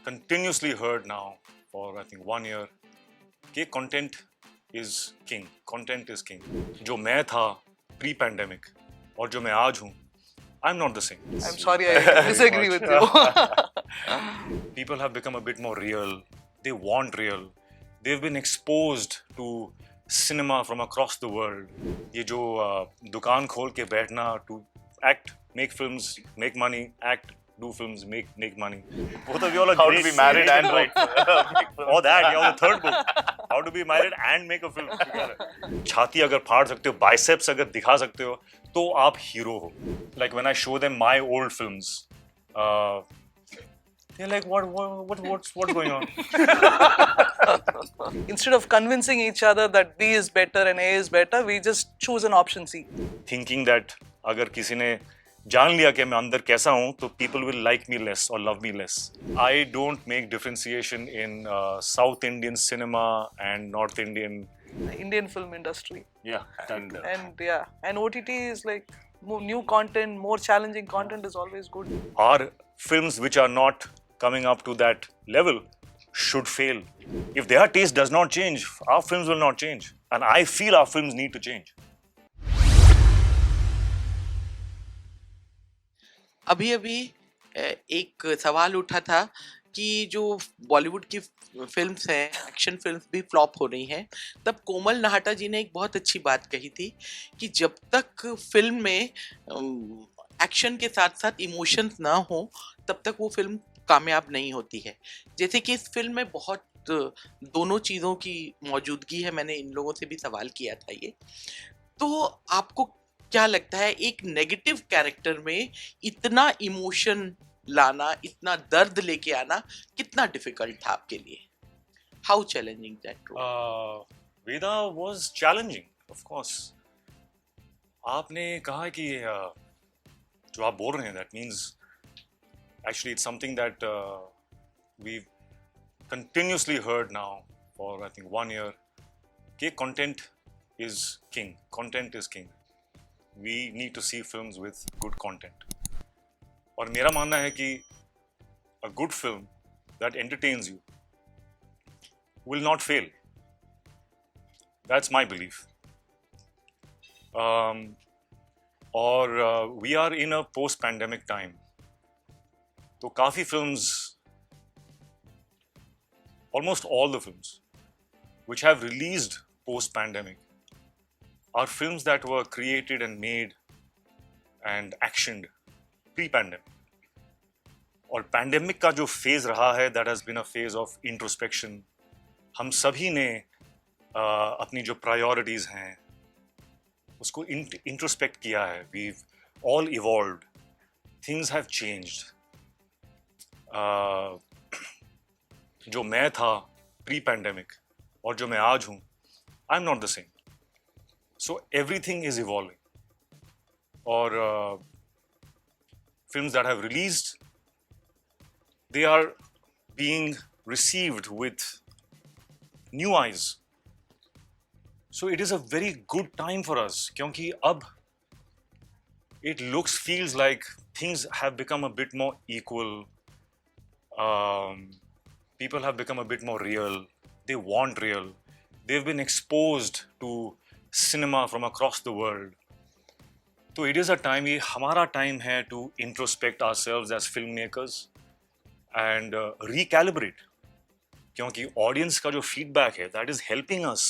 continuously heard now for I think 1 year कि content is king. Content is king. जो मैं था pre-pandemic और जो मैं आज हूँ, I'm not the same. I'm sorry, I disagree with you. People have become a bit more real. They want real. They've been exposed to cinema from across the world. ये जो दुकान खोल के बैठना to act, make films, make money, act, do films, make money. Both of you all are How great. to be married and write Or that, yeah, the third book. How to be married and make a film together. छाती अगर फाड़ सकते हो, biceps अगर दिखा सकते हो, तो आप हीरो हो. Like when I show them my old films, they're like, what's going on? Instead of convincing each other that B is better and A is better, we just choose an option C. Thinking that अगर किसी ने जान लिया कि मैं अंदर कैसा हूँ, तो people will like me less or love me less. I don't make differentiation in South Indian cinema and North Indian film industry. Yeah, and OTT is like new content, more challenging content is always good. Our films which are not coming up to that level should fail. If their taste does not change, our films will not change. And I feel our films need to change. अभी एक सवाल उठा था कि जो बॉलीवुड की films हैं, action films भी फ्लॉप हो रही हैं, तब कोमल नाहटा जी ने एक बहुत अच्छी बात कही थी कि जब तक फिल्म में एक्शन के साथ साथ इमोशंस ना हो तब तक वो फिल्म कामयाब नहीं होती है. जैसे कि इस फिल्म में बहुत दोनों चीज़ों की मौजूदगी है. मैंने इन लोगों से भी सवाल किया था ये. तो आपको क्या लगता है एक नेगेटिव कैरेक्टर में इतना इमोशन लाना, इतना दर्द लेके आना कितना डिफिकल्ट था आपके लिए? How challenging that role? Veda was challenging, of course. आपने कहा कि जो आप बोल रहे हैं, that means actually it's something that we've continuously heard now for I think 1 year कि content is king. Content is king. We need to see films with good content. और मेरा मानना है कि a good film that entertains you will not fail. That's my belief. और we are in a post-pandemic time. तो काफ़ी films, almost all the films which have released post-pandemic are films that were created and made and actioned pre-pandemic. और pandemic का जो phase रहा है, that has been a phase of introspection. हम सभी ने अपनी जो priorities हैं उसको introspect किया है. We've all evolved. Things have changed. जो मैं था pre-pandemic और जो मैं आज हूँ, I'm not the same. So everything is evolving. Or films that have released, they are being received with new eyes. So it is a very good time for us क्योंकि अब it feels like things have become a bit more equal. People have become a bit more real. They want real. They've been exposed to cinema from across the world. So it is a time, ये हमारा time है to introspect ourselves as filmmakers and recalibrate. क्योंकि audience का जो feedback है, that is helping us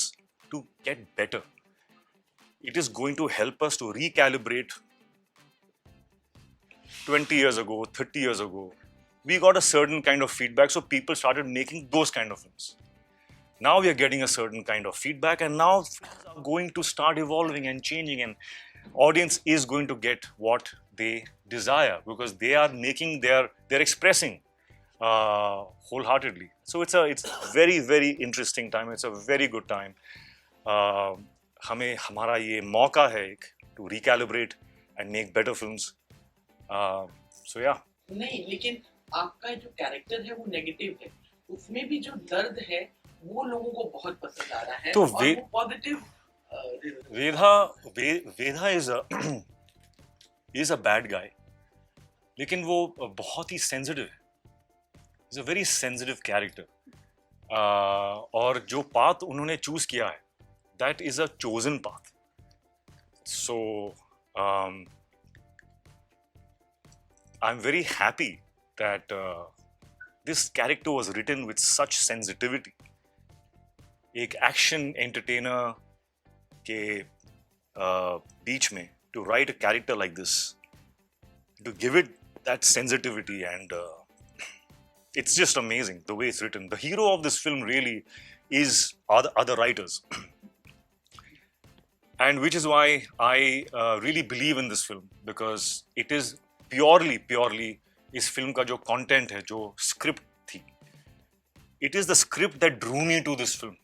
to get better. It is going to help us to recalibrate. 20 years ago, 30 years ago, we got a certain kind of feedback, so people started making those kind of films. Now we are getting a certain kind of feedback, and now films are going to start evolving and changing, and audience is going to get what they desire because they are making they're expressing wholeheartedly. So it's a very very interesting time. It's a very good time. हमें हमारा ये मौका है to recalibrate and make better films. So yeah. नहीं, लेकिन आपका जो character है वो नेगेटिव है, उसमें भी जो दर्द है वो लोगों को बहुत पसंद आ रहा है. तो और वो positive Veda is a bad guy, लेकिन वो बहुत ही सेंसिटिव है. He's a very sensitive character. और जो path उन्होंने choose किया है, that is a chosen path. So I'm very happy that this character was written with such sensitivity. एक action entertainer के बीच में to write a character like this, to give it that sensitivity, and it's just amazing the way it's written. The hero of this film really is other writers, and which is why I really believe in this film, because it is purely इस film का जो content है, जो script थी, it is the script that drew me to this film.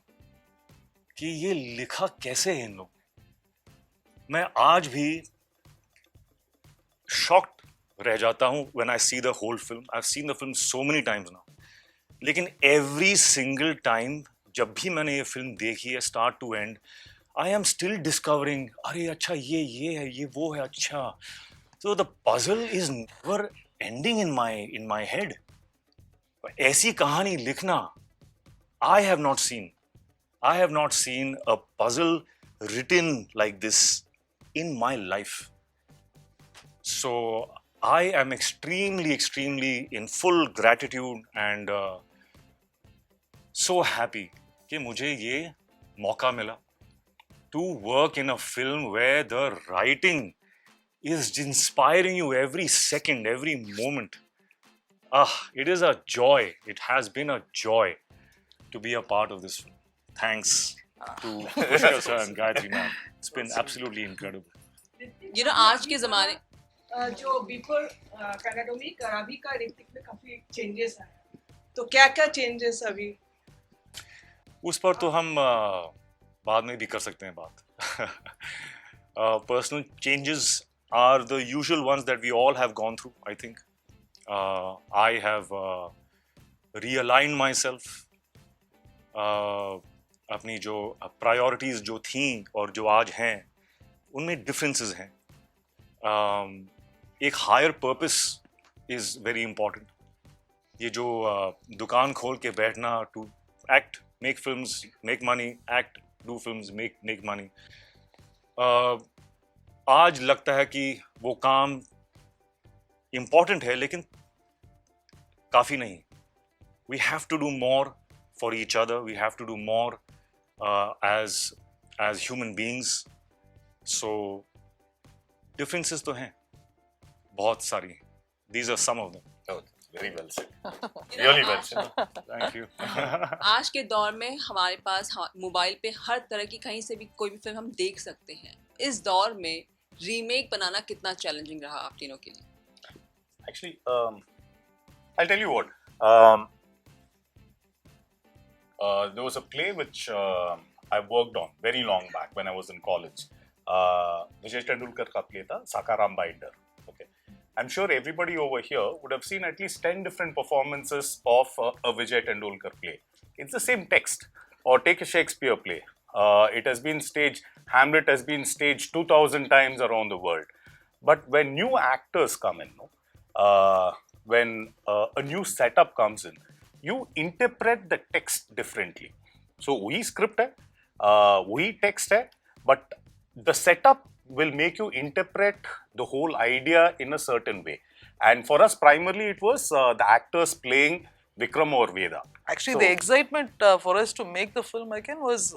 कि ये लिखा कैसे है इन लोग. मैं आज भी shocked रह जाता हूँ when I see the whole film. I've seen the film so many times now. लेकिन every single time जब भी मैंने ये film देखी है start to end, I am still discovering, अरे अच्छा ये है, ये वो है, अच्छा. So the puzzle is never ending in my head. ऐसी कहानी लिखना, I have not seen a puzzle written like this in my life. So I am extremely in full gratitude and so happy कि मुझे ये मौका मिला to work in a film where the writing is inspiring you every second, every moment. It is a joy. It has been a joy to be a part of this film. Thanks to Pushkar sir and Gayathri ma'am. It's been absolutely incredible. You know, आज के ज़माने जो before pandemic और अभी का ऋतिक में काफी changes आए, तो क्या क्या चेंजेस अभी? उस पर तो हम बाद में भी कर सकते हैं बात. Personal changes are the usual ones that we all have gone through, I think. I have realigned myself. अपनी जो प्रायोरिटीज जो थी और जो आज हैं उनमें डिफरेंसेस हैं. एक higher purpose is very important. ये जो दुकान खोल के बैठना to act, make films, make money, act, do films, make money, आज लगता है कि वो काम इम्पोर्टेंट है लेकिन काफ़ी नहीं. We have to do more for each other. We have to do more as human beings. So differences तो हैं बहुत सारी. These are some of them. Oh, very well said. Really well said. Thank you. आज के दौर में हमारे पास mobile पे हर तरह की कहीं से भी कोई भी फिल्म हम देख सकते हैं. इस दौर में रीमेक बनाना कितना चैलेंजिंग रहा आप तीनों के लिए? Actually, I'll tell you what. There was a play which I worked on very long back when I was in college. Vijay Tendulkar ka play tha, Sakaram Binder. Okay, I'm sure everybody over here would have seen at least 10 different performances of a Vijay Tendulkar play. It's the same text. Or take a Shakespeare play. It has been staged. Hamlet has been staged 2,000 times around the world. But when new actors come in, when a new setup comes in, you interpret the text differently. So वही script है, वही text है, but the setup will make you interpret the whole idea in a certain way. And for us, primarily, it was the actors playing Vikram or Vedha. Actually, the excitement for us to make the film again was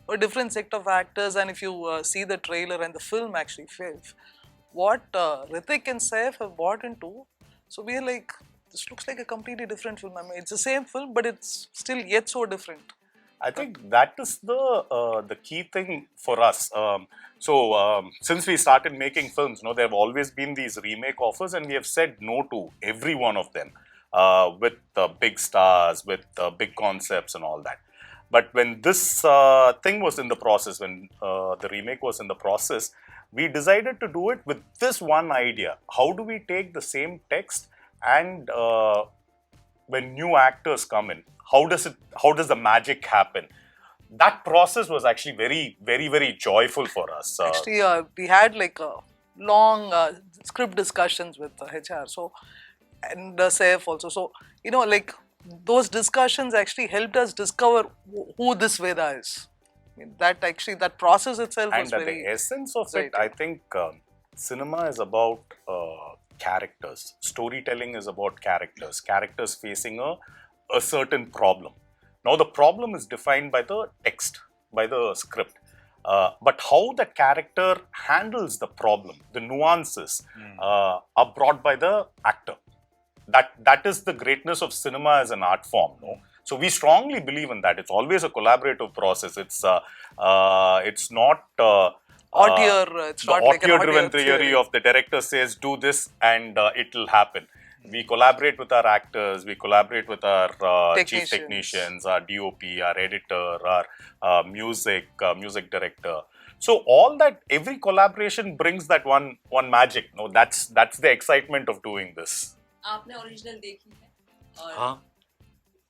a different set of actors, and if you see the trailer and the film actually, what Hirthik and Saif have bought into, so we are like, this looks like a completely different film. I mean, it's the same film, but it's still yet so different. I think that is the key thing for us. Since we started making films, there have always been these remake offers, and we have said no to every one of them with big stars, with big concepts and all that. But when this thing was in the process, when the remake was in the process, we decided to do it with this one idea. How do we take the same text and when new actors come in, how does the magic happen? That process was actually very joyful for us. Actually, we had like long script discussions with HR, so and Saif also. So like those discussions actually helped us discover who this Veda is. I mean, that process itself was And at very the essence of it, exciting. I think cinema is about characters. Storytelling is about characters. Characters facing a certain problem. Now, the problem is defined by the text, by the script. But how the character handles the problem, the nuances, are brought by the actor. That is the greatness of cinema as an art form. No? So we strongly believe in that. It's always a collaborative process. It's not Auteur, it's the not like an auteur-driven auteur theory theory. of the director says do this and it will happen. We collaborate with our actors. We collaborate with our chief Technicians. technicians, our DOP, our editor, our music director. So all that, every collaboration brings that one magic. No, that's the excitement of doing this. आपने original देखी है और हाँ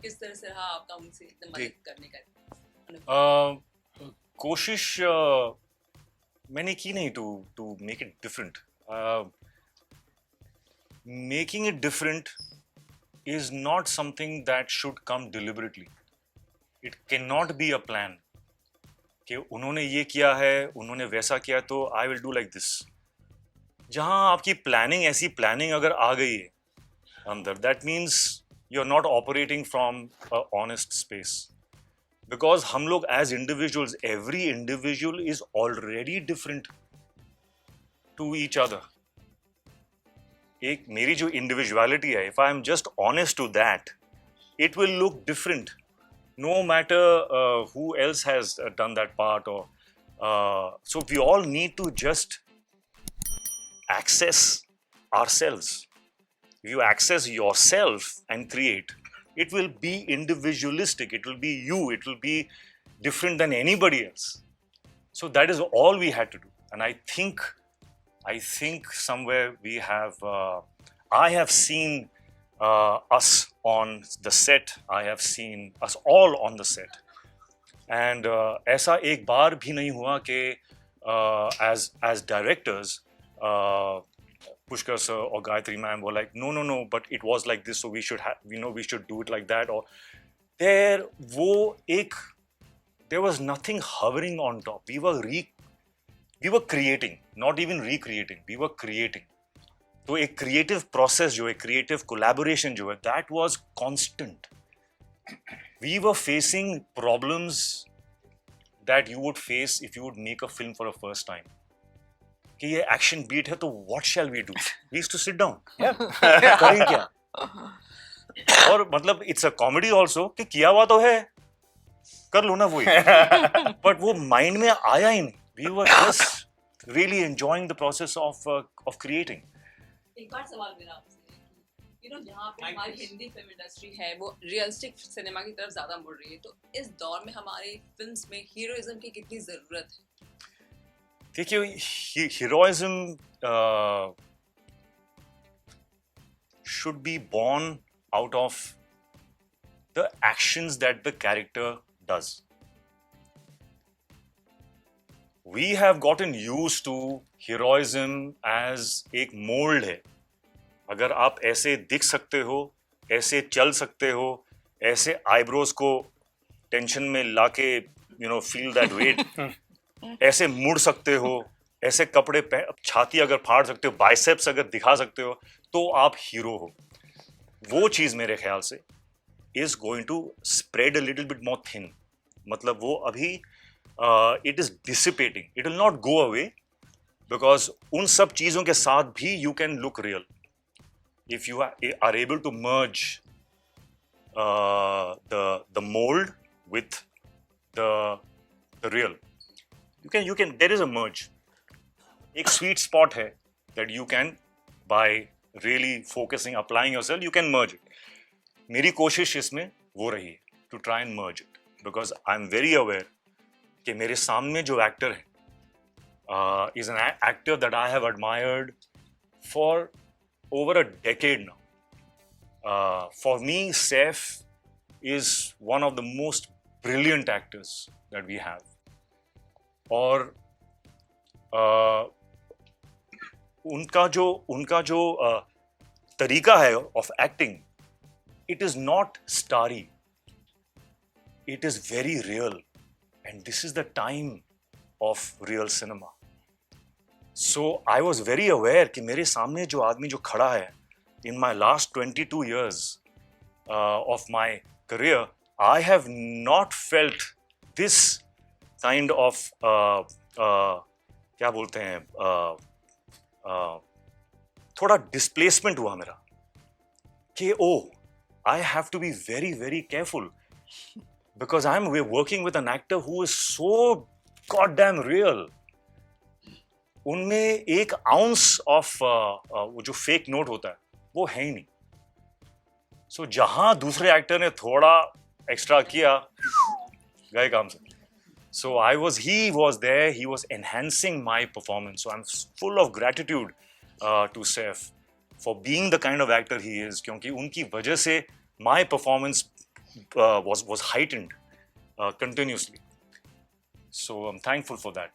किस तरह से रहा आपका उनसे इतने मदद देख- करने का कोशिश मैंने की नहीं to make it different making it different is not something that should come deliberately. It cannot be a plan. कि उन्होंने ये किया है, उन्होंने वैसा किया तो I will do like this. जहाँ आपकी प्लानिंग ऐसी प्लानिंग अगर आ गई है अंदर, that means you're not operating from a honest space. Because हम लोग as individuals, every individual is already different to each other. एक मेरी जो इंडिविजुअलिटी है, if I am just honest to that, it will look different, no matter who else has done that part or so we all need to just access ourselves. If you access yourself and create, it will be individualistic. It will be you. It will be different than anybody else. So that is all we had to do, and I think somewhere we have, I have seen us on the set, I have seen us all on the set. And ऐसा एक बार भी नहीं हुआ कि as directors, Pushkar sir or Gayathri ma'am were like, no, but it was like this, so we should have, we should do it like that. Or there was nothing hovering on top. We were creating, not even recreating. We were creating. तो एक creative process जो है, creative collaboration जो है, that was constant. We were facing problems that you would face if you would make a film for the first time. कि ये action beat है तो what shall we do? We used to sit down. करें क्या? और मतलब it's a comedy also कि किया हुआ तो है, कर लो ना वही. But वो mind में आया ही नहीं. We were just really enjoying the process of creating. एक और सवाल मेरा आपसे जहाँ पे हमारी हिंदी फिल्म इंडस्ट्री है वो रियलिस्टिक सिनेमा की तरफ ज्यादा मुड़ रही है, तो इस दौर में हमारे फिल्म्स में हीरोइज्म की कितनी जरूरत है? देखिए, heroism should be born out of the actions that the character does. We have gotten used to heroism as एक mold है. अगर आप ऐसे दिख सकते हो, ऐसे चल सकते हो, ऐसे eyebrows को टेंशन में लाके feel that weight, ऐसे मुड़ सकते हो, ऐसे कपड़े छाती अगर फाड़ सकते हो, बाइसेप्स अगर दिखा सकते हो, तो आप हीरो हो. वो चीज़ मेरे ख्याल से is going to spread a little bit more thin. मतलब वो अभी it is dissipating. It will not go away because उन सब चीज़ों के साथ भी you can look real. If you are able to merge the mold with the real, you can there is a merge. एक sweet spot है that you can, by really focusing, applying yourself, you can merge it. मेरी कोशिश इसमें वो रही है to try and merge it because I'm very aware कि मेरे सामने जो एक्टर है is an actor that I have admired for over a decade now. For me, Saif is one of the most brilliant actors that we have. और उनका जो तरीका है of acting, it is not starry. It is very real. And this is the time of real cinema. So I was very aware कि मेरे सामने जो आदमी जो खड़ा है, in my last 22 years of my career, I have not felt this kind of क्या बोलते हैं थोड़ा displacement हुआ मेरा कि I have to be very very careful because we're working with an actor who is so goddamn real. उनमें एक ounce of वो जो fake note होता है वो है ही नहीं. So जहां दूसरे एक्टर ने थोड़ा एक्स्ट्रा किया गए काम से. So he was there, he was enhancing my performance. So I'm full of gratitude to Saif for being the kind of actor he is. क्योंकि उनकी वजह से my performance was heightened continuously. So I'm thankful for that.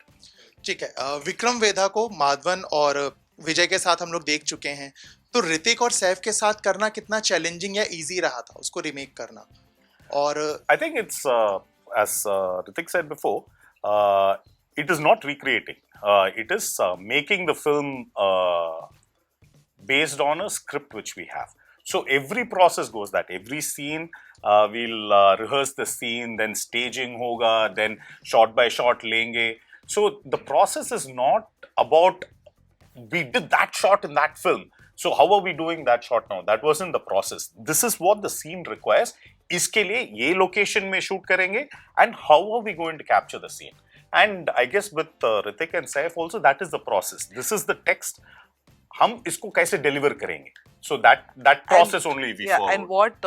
ठीक है, विक्रम वेधा को माधवन और विजय के साथ हम लोग देख चुके हैं, तो ऋतिक और सैफ के साथ करना कितना चैलेंजिंग या इजी रहा था उसको रिमेक करना? और I think it's as Hrithik said before, it is not recreating. It is making the film based on a script which we have. So every process goes that. Every scene, we'll rehearse the scene, then staging hoga, then shot by shot lenge. So the process is not about we did that shot in that film. So how are we doing that shot now? That wasn't the process. This is what the scene requires. इसके लिए ये location में shoot करेंगे and how are we going to capture the scene? And I guess with Hrithik and Saif also that is the process. This is the text. हम इसको कैसे deliver करेंगे? So that process only we follow. And what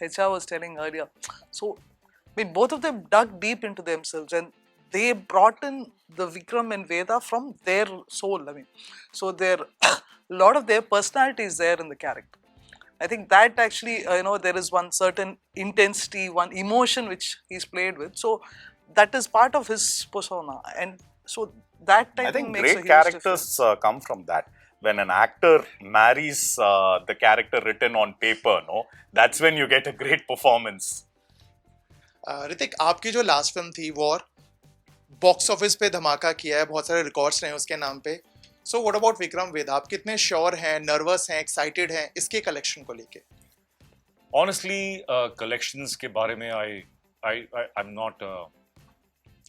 HR was telling earlier. So I mean both of them dug deep into themselves and they brought in the Vikram and Vedha from their soul. I mean, so a lot of their personality is there in the character. I think that actually, there is one certain intensity, one emotion which he's played with. So that is part of his persona, and so that I think makes great a huge characters come from that. When an actor marries the character written on paper, that's when you get a great performance. Hrithik, आपकी जो last film थी war, box office पे धमाका किया है, बहुत सारे records रहे हैं उसके नाम पे. So what about Vikram Vedha? आप कितने श्योर हैं, नर्वस हैं, एक्साइटेड हैं इसके कलेक्शन को लेके? Honestly, collections के बारे में I'm not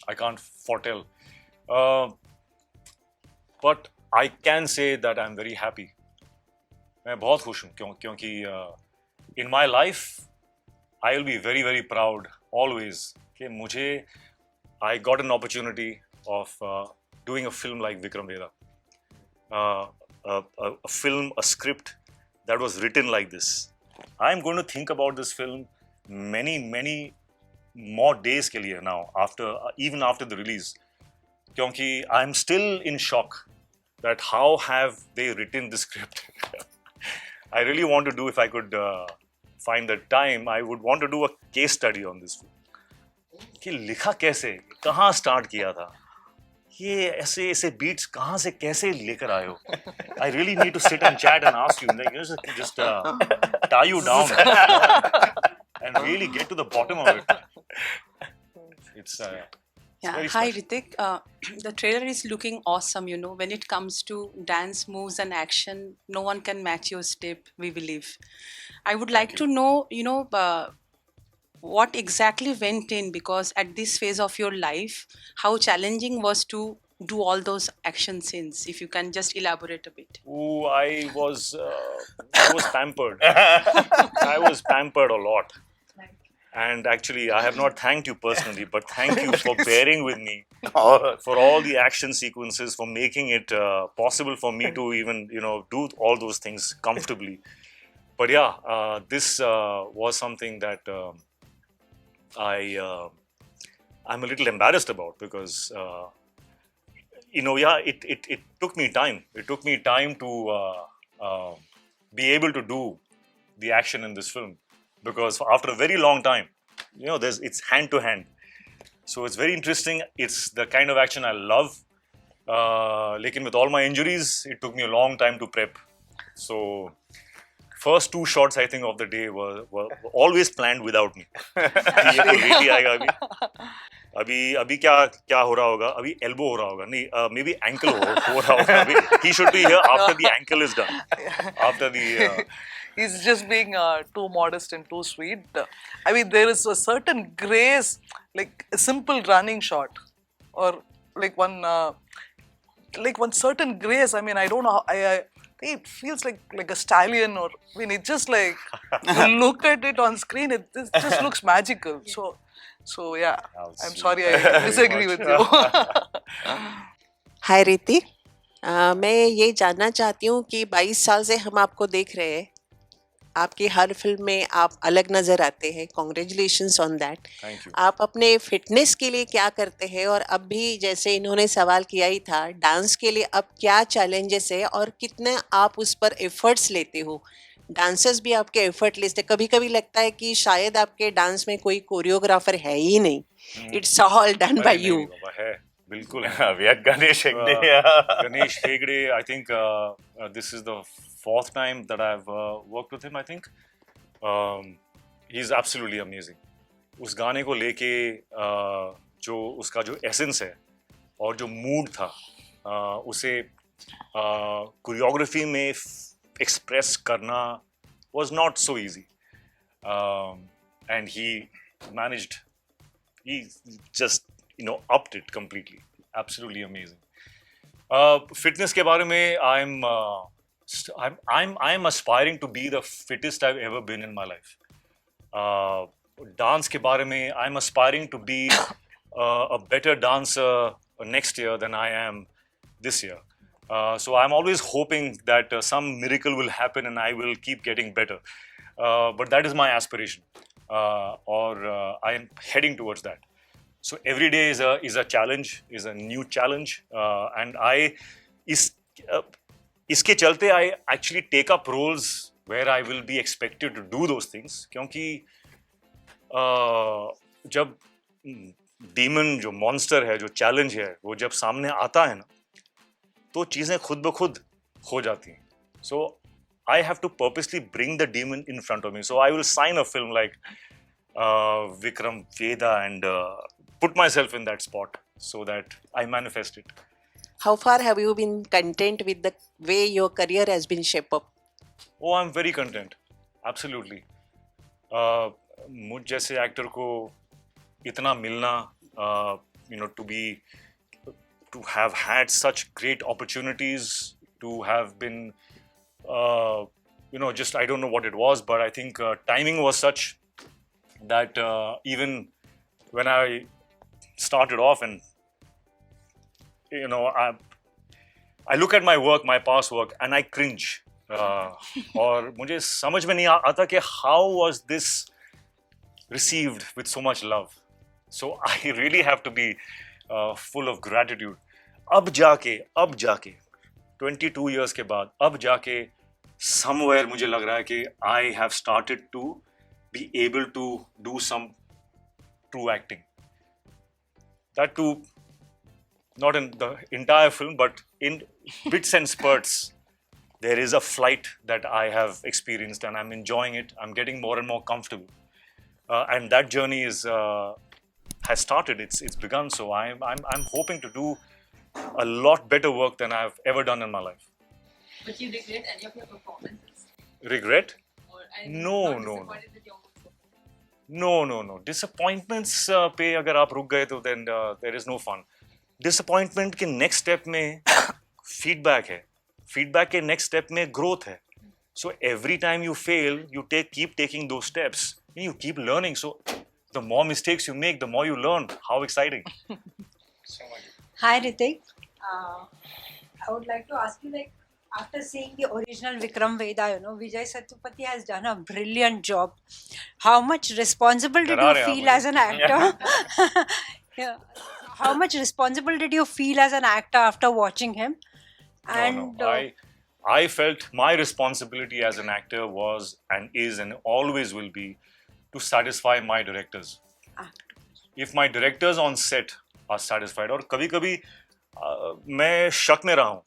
I can't foretell, but I can say that I'm very happy. मैं बहुत खुश हूँ क्योंकि in my life I will be very very proud always कि मुझे I got an opportunity of doing a film like Vikram Vedha. A film, a script that was written like this. I'm going to think about this film many more days के लिए now, even after the release. क्योंकि I'm still in shock that how have they written the script. I really want to do, if I could find the time, I would want to do a case study on this film. कि लिखा कैसे, कहाँ start किया था, ये ऐसे beats कहाँ से कैसे लेकर आए हो? I really need to sit and chat and ask you, just tie you down and really get to the bottom of it. It's yeah. Hi Hrithik, the trailer is looking awesome. When it comes to dance moves and action, no one can match your step, we believe. I would like to know, what exactly went in, because at this phase of your life, how challenging was to do all those action scenes? If you can just elaborate a bit. Oh, I was pampered. I was pampered a lot. And actually, I have not thanked you personally, but thank you for bearing with me for all the action sequences, for making it possible for me to even, do all those things comfortably. But yeah, this was something that I'm a little embarrassed about because, it took me time. It took me time to be able to do the action in this film. Because after a very long time, it's hand to hand. So it's very interesting. It's the kind of action I love. Lekin with all my injuries, it took me a long time to prep. So first two shots I think of the day were always planned without me. कि ये तो late ही आएगा अभी क्या हो रहा होगा अभी elbow हो रहा होगा नहीं maybe ankle हो रहा होगा अभी he should be here after the ankle is done after the He's just being too modest and too sweet. I mean, there is a certain grace, like a simple running shot, or like one certain grace. I mean, I don't know. I think it feels like a stallion, or I mean, it just like you look at it on screen, it just looks magical. So yeah. I'm sorry, I disagree with you. हाय रीति मैं ये जानना चाहती हूँ कि 22 साल से हम आपको देख रहे हैं आपकी हर फिल्म में आप अलग नज़र आते हैं congratulations on that Thank you. आप अपने फिटनेस के लिए क्या करते हैं और अब भी जैसे इन्होंने सवाल किया ही था डांस के लिए अब क्या चैलेंजेस है और कितने आप उस पर एफर्ट्स लेते हो डांसर्स भी आपके एफर्ट लेते कभी कभी लगता है कि शायद आपके डांस में कोई कोरियोग्राफर है ही नहीं इट्स ऑल डन बाय नहीं, यू नहीं बाबा, है बिल्कुल We had Ganesh Hegde. Ganesh Hegde, I think this is the fourth time that I've worked with him, I think. He's absolutely amazing. उस गाने को लेके जो उसका जो एसेंस है और जो मूड था उसे कोरियोग्राफी में एक्सप्रेस करना was not so easy. And he managed, he just upped it completely. Absolutely amazing. Fitness के बारे में I'm aspiring to be the fittest I've ever been in my life. Dance के बारे में I'm aspiring to be a better dancer next year than I am this year. So I'm always hoping that some miracle will happen and I will keep getting better. But that is my aspiration, or I am heading towards that. So every day is a challenge, is a new challenge, and इसके चलते I actually take up roles where I will be expected to do those things. क्योंकि जब demon जो monster है, जो challenge है, वो जब सामने आता है ना, तो चीजें खुद ब खुद हो जाती हैं. So I have to purposely bring the demon in front of me. So I will sign a film like Vikram Vedha and put myself in that spot so that I manifest it. How far have you been content with the way your career has been shaped up? Oh, I'm very content. Absolutely. मुझ जैसे actor को इतना मिलना, to have had such great opportunities, to have been, just I don't know what it was, but I think timing was such that even when I started off and I look at my work, my past work, and I cringe. और मुझे समझ में नहीं आता कि how was this received with so much love. So I really have to be full of gratitude. अब जाके 22 years के बाद अब जाके somewhere मुझे लग रहा है कि I have started to be able to do some true acting. That too, not in the entire film, but in bits and spurts. There is a flight that I have experienced, and I'm enjoying it. I'm getting more and more comfortable, and that journey has started. It's begun. So I'm hoping to do a lot better work than I've ever done in my life. But you regret any of your performances? Regret? Or No. disappointed with your No. Disappointments पे अगर आप रुक गए तो then there is no fun. Disappointment के next step में feedback है. Feedback के next step में growth है. So every time you fail, you keep taking those steps. You keep learning. So the more mistakes you make, the more you learn. How exciting! Hi Hirthik. I would like to ask you, like, after seeing the original Vikram Vedha, Vijay Sethupathi has done a brilliant job. How much responsible did you feel as an actor? Yeah. How much responsible did you feel as an actor after watching him? And No. I felt my responsibility as an actor was and is and always will be to satisfy my directors. If my directors on set are satisfied, और कभी-कभी मैं शक में रहा हूँ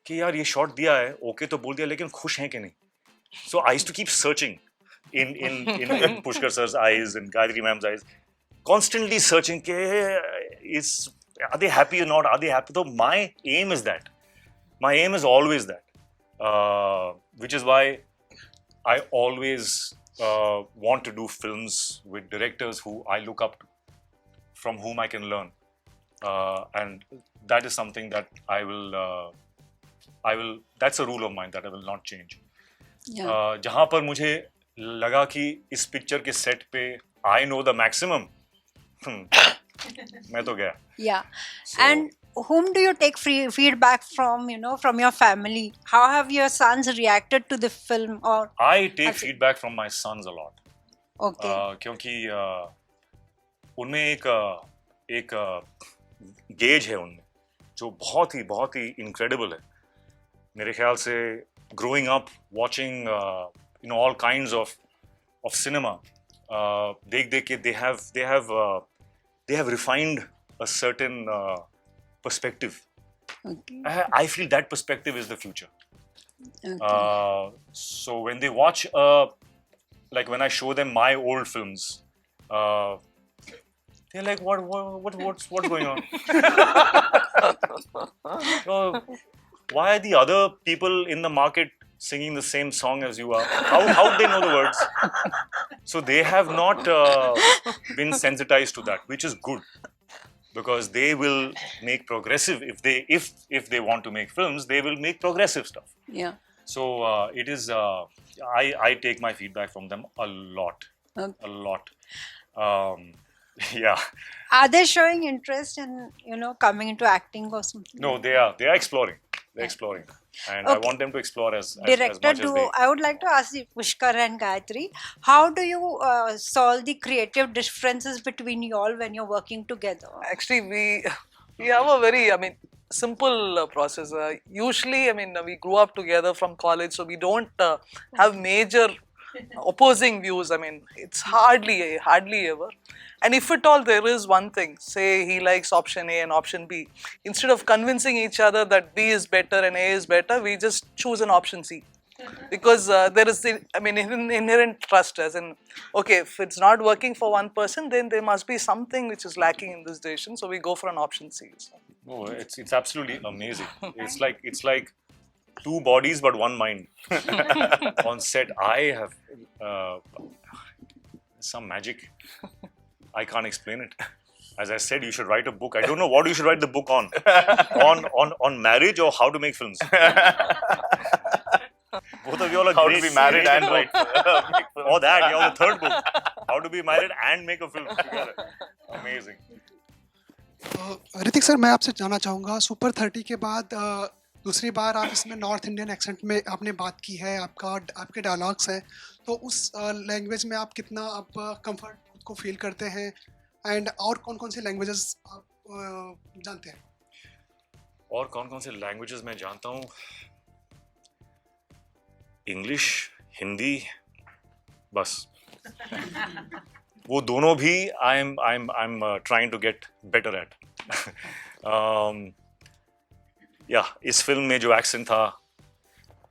कि यार ये शॉट दिया है, ओके तो बोल दिया, लेकिन खुश हैं कि नहीं? So I used to keep searching in Pushkar sir's eyes and Gayathri ma'am's eyes, constantly searching. Are they happy or not? Are they happy? So my aim is that. My aim is always that, which is why I always want to do films with directors who I look up to, from whom I can learn, and that is something that I will. That's a rule of mine that I will not change. Yeah. जहाँ पर मुझे लगा कि इस picture के set पे I know the maximum, मैं तो गया. Yeah. So, And whom do you take feedback from, from your family? How have your sons reacted to the film? Or I take feedback from my sons a lot. okay. क्योंकि उनमें एक gauge है उनमें जो बहुत ही incredible है. मेरे ख्याल से growing up watching all kinds of cinema, देख के they have refined a certain perspective. Okay. I feel that perspective is the future. Okay. So when they watch, like when I show them my old films, they're like, what's going on? Why are the other people in the market singing the same song as you are? How do they know the words? So they have not been sensitized to that, which is good, because they will make progressive. If they want to make films, they will make progressive stuff. Yeah. So it is. I take my feedback from them a lot. Okay. A lot. Yeah. Are they showing interest in, coming into acting or something? No, they are exploring. They're exploring, and I Okay. want them to explore as Director, much as they. I would like to ask you, Pushkar and Gayathri, how do you solve the creative differences between you all when you're working together? Actually, we have a very, simple process. Usually, we grew up together from college, so we don't have major opposing views. It's hardly ever. And if at all there is one thing, say he likes option A and option B, instead of convincing each other that B is better and A is better, we just choose an option C. Because there is the, inherent trust, as in, okay, if it's not working for one person, then there must be something which is lacking in this decision, so we go for an option C. So. No, it's absolutely amazing. It's like two bodies but one mind. On set, I have some magic. I can't explain it. As I said, you should write a book. I don't know what you should write the book on. on marriage or how to make films. Both of you all are How great. to be married and write. Or that, yeah, the third book. How to be married and make a film together. Amazing. Hrithik sir, मैं आपसे जानना चाहूँगा, super 30 के बाद दूसरी बार आप इसमें north Indian accent में आपने बात की है, आपके डायलॉग्स हैं, तो उस लैंग्वेज में आप कितना कंफर्ट खुद को फील करते हैं, एंड और कौन कौन से लैंग्वेजेस आप जानते हैं? और कौन कौन से लैंग्वेजेस मैं जानता हूँ? इंग्लिश, हिंदी, बस. वो दोनों भी I'm trying to get better at. Yeah, इस फिल्म में जो एक्सेंट था,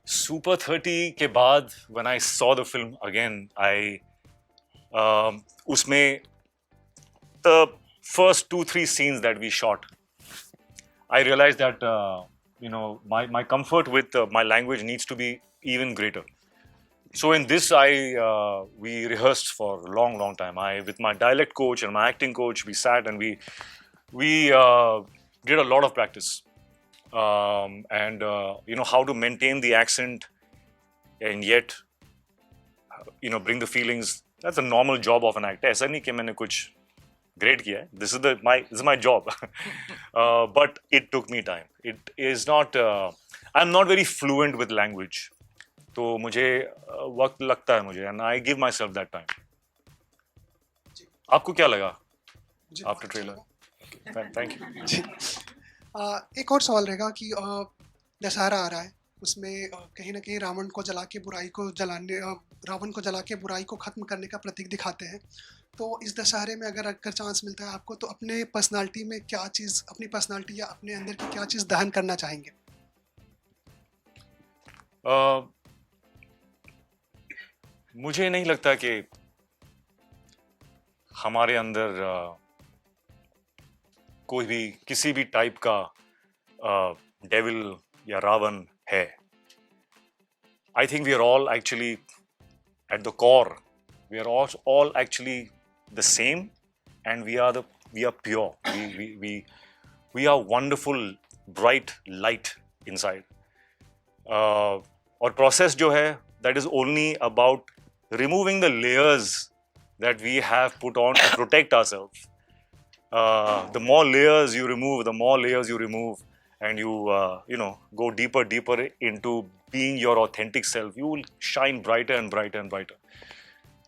सुपर 30 के बाद when I saw the film again, उसमें the first 2-3 scenes that we shot, I realized that my comfort with my language needs to be even greater. So in this, we rehearsed for a long time. With my dialect coach and my acting coach, we sat and we did a lot of practice. And how to maintain the accent and yet bring the feelings. That's a normal job of an actor. ऐसा नहीं कि मैंने कुछ great किया है. This is my job. But it took me time. It is not. I'm not very fluent with language. तो मुझे वक्त लगता है मुझे, and I give myself that time. आपको क्या लगा after trailer? Thank you. जी. एक और सवाल रहेगा कि दशहरा आ रहा है, उसमें कहीं ना कहीं रावण को जला के बुराई को खत्म करने का प्रतीक दिखाते हैं. तो इस दशहरे में अगर चांस मिलता है आपको, तो अपनी पर्सनालिटी या अपने अंदर की क्या चीज़ दहन करना चाहेंगे? मुझे नहीं लगता कि हमारे अंदर कोई भी किसी भी टाइप का डेविल या रावण है. I think we are all actually at the core. We are all actually the same, and we are pure. We are wonderful, bright light inside. और process जो है, that is only about removing the layers that we have put on to protect ourselves. The more layers you remove, and you go deeper into being your authentic self, you will shine brighter and brighter and brighter.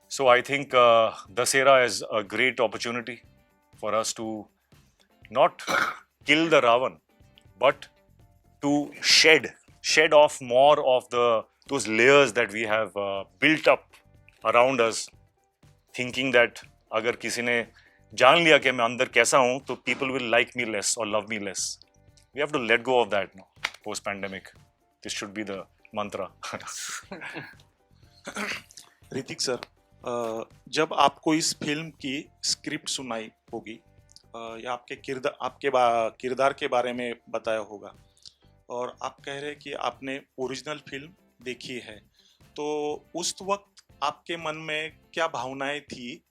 So I think Dasera is a great opportunity for us to not kill the Ravan, but to shed off more of those layers that we have built up around us, thinking that अगर किसी ने जान लिया कि मैं अंदर कैसा हूँ, तो people will like me less or love me less. We have to let go of that now, post-pandemic. This should be the mantra. Hrithik sir, जब आपको इस फिल्म की स्क्रिप्ट सुनाई होगी या आपके किरदार के बारे में बताया होगा, और आप कह रहे हैं कि आपने ओरिजिनल फिल्म देखी है, तो उस वक्त आपके मन में क्या भावनाएं थी,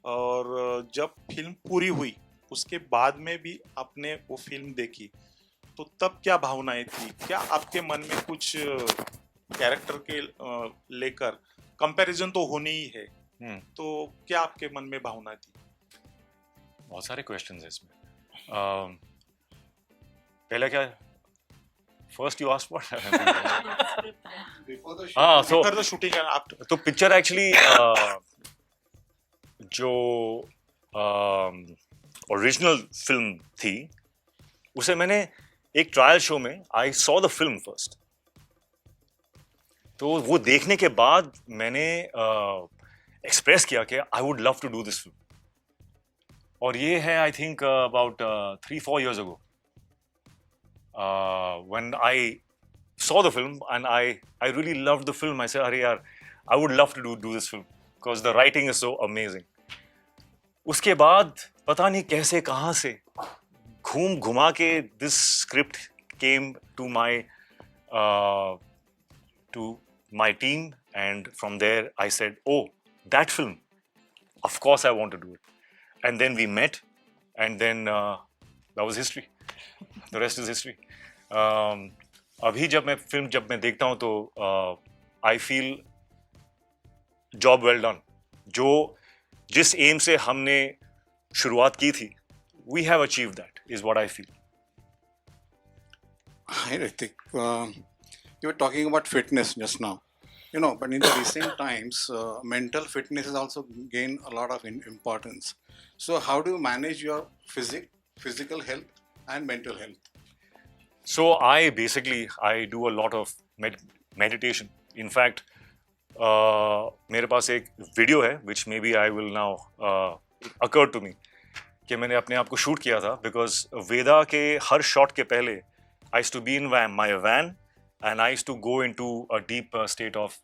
और जब फिल्म पूरी हुई उसके बाद में भी आपने वो फिल्म देखी, तो तब क्या भावनाएं थी? क्या आपके मन में कुछ कैरेक्टर के लेकर कंपैरिजन तो होनी ही है, तो क्या आपके मन में भावना थी? बहुत सारे क्वेश्चंस हैं इसमें. पहले क्या, first you asked what before the shooting, तो पिक्चर एक्चुअली जो ओरिजिनल फिल्म थी, उसे मैंने एक ट्रायल शो में I saw the film first. तो वो देखने के बाद मैंने एक्सप्रेस किया कि I would love to do this film. और ये है I think about 3-4 years ago when I saw the film and I really loved the film. I said, अरे यार, I would love to do this film because the writing is so amazing. उसके बाद पता नहीं कैसे कहाँ से घुमा के this script came to my team, and from there I said, oh, that film, of course I want to do it. And then we met, and then that was history. The rest is history. अभी जब मैं देखता हूँ तो I feel job well done. जिस M से हमने शुरुआत की थी, we have achieved that, is what I feel. Hi Ritik, you were talking about fitness just now, but in the recent times, mental fitness has also gained a lot of importance. So how do you manage your physical health and mental health? So I do a lot of meditation. In fact, मेरे पास एक video है which maybe I will now occur to me कि मैंने अपने आप को shoot किया था, because वेदा के हर शॉट के पहले I used to be in my van and I used to go into a deep state of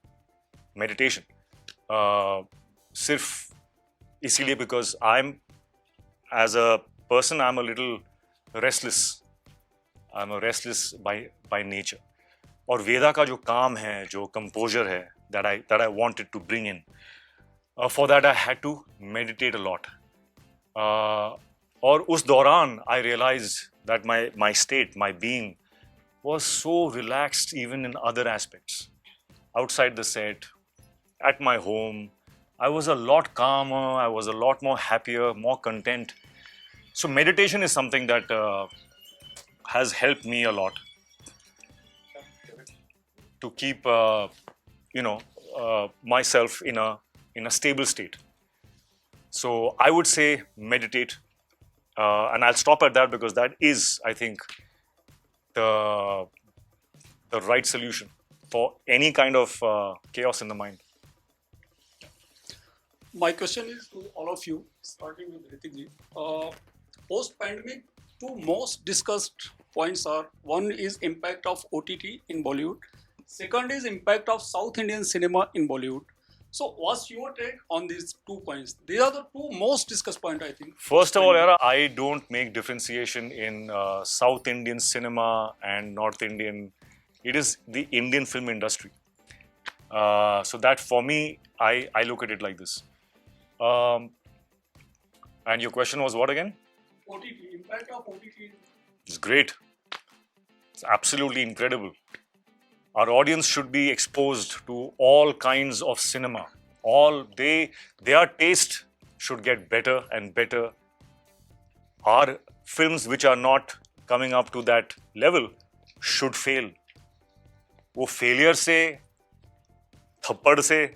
meditation. सिर्फ इसीलिए because as a person I'm a little restless. I'm a restless by nature. और वेदा का जो काम है, जो composure है, that I wanted to bring in, for that I had to meditate a lot. और उस दौरान I realized that my state, my being was so relaxed even in other aspects. Outside the set, at my home, I was a lot calmer, I was a lot more happier, more content. So meditation is something that has helped me a lot to keep myself in a stable state. So I would say meditate, and I'll stop at that because that is, I think, the right solution for any kind of chaos in the mind. My question is to all of you, starting with Hirthik ji. Post-pandemic, two most discussed points are: one is impact of OTT in Bollywood, second is impact of South Indian cinema in Bollywood. So what's your take on these 2 points? These are the 2 most discussed points, I think. First of all, Era, I don't make differentiation in South Indian cinema and North Indian. It is the Indian film industry. So that for me, I look at it like this. And your question was what again? OTT, impact of OTT. It's great. It's absolutely incredible. Our audience should be exposed to all kinds of cinema. Their taste should get better and better. Our films which are not coming up to that level should fail. वो failure से, थप्पड़ से,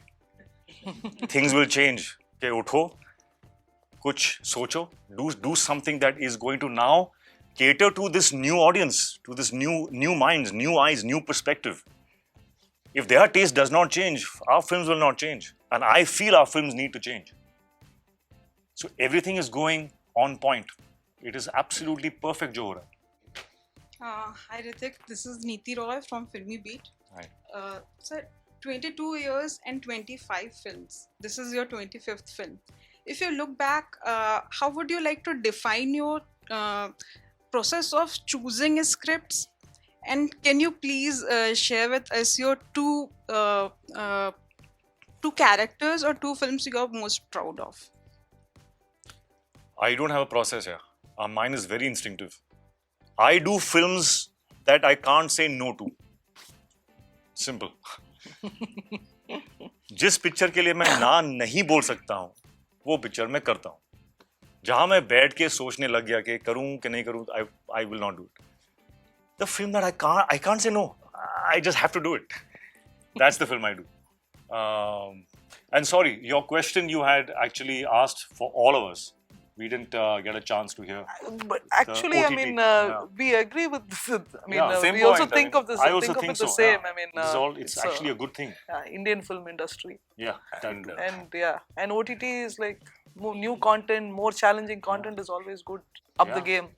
things will change. के उठो, कुछ सोचो, do something that is going to now cater to this new audience, to this new minds, new eyes, new perspective. If their taste does not change, our films will not change. And I feel our films need to change. So everything is going on point. It is absolutely perfect, jo ho raha hai. Hi Hrithik, this is Neeti Roy from Filmy Beat. Hi. Sir, 22 years and 25 films. This is your 25th film. If you look back, how would you like to define your process of choosing scripts? And can you please share with us your two characters or 2 films you are most proud of? I don't have a process here. Mine is very instinctive. I do films that I can't say no to. Simple. जिस picture के लिए मैं ना नहीं बोल सकता हूँ, वो पिक्चर मैं करता हूँ. जहाँ मैं बैठ के सोचने लग गया कि करूँ कि नहीं करूँ, I will not do it. The film that I can't say no. I just have to do it. That's the film I do. And sorry, your question you had actually asked for all of us. We didn't get a chance to hear. But actually, I mean, we agree with this. I mean, same we point. also think of this. I also think of think it the so. same. Yeah. I mean, it's actually a good thing. Indian film industry. Yeah, and and OTT is like more new content, more challenging content is always good. Up the game.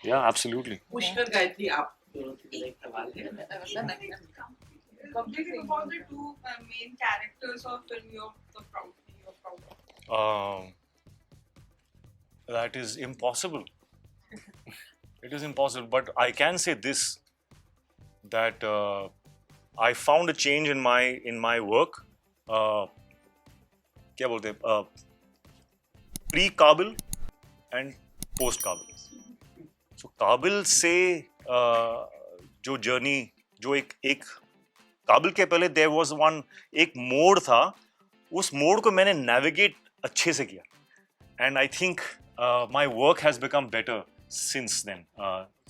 Yeah, absolutely. Pushkar Gayatri आप दोनों से एक सवाल है. Completely about the 2 main characters of film you're proud of. That is impossible. It is impossible. But I can say this, that I found a change in my work. क्या बोलते हैं? Pre-Kabil and post-Kabil. So काबिल से जो journey, जो एक काबिल के पहले there was one एक मोड़ था, उस मोड़ को मैंने navigate अच्छे से किया. And I think my work has become better since then.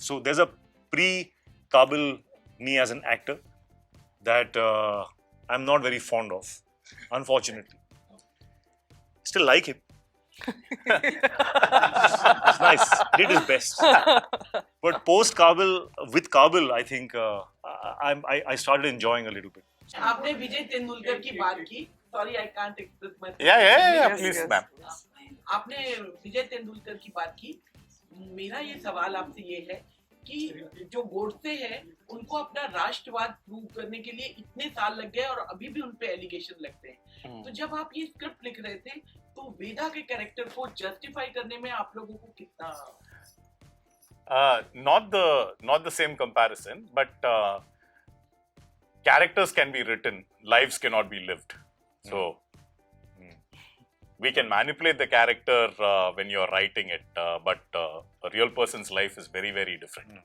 So there's a pre-Kabil me as an actor that I'm not very fond of, unfortunately. Still like him. It's nice. Did his best. But post-Kabil, with Kabil, I think I started enjoying a little bit. आपने विजय तेंदुलकर की बात की. Sorry, I can't express myself. Yeah, please, ma'am. आपने विजय तेंदुलकर की बात की. मेरा ये सवाल आपसे ये है कि जो गोडसे हैं उनको अपना राष्ट्रवाद प्रूव करने के लिए इतने साल लग गए और अभी भी उन पे एलिगेशन लगते हैं. तो जब आप ये स्क्रिप्ट लिख रहे थे तो वेदा के कैरेक्टर को जस्टिफाई करने में आप लोगों को कितना not the same comparison, but characters can be written, lives cannot be lived. So we can manipulate the character when you're writing it, but a real person's life is very, very different.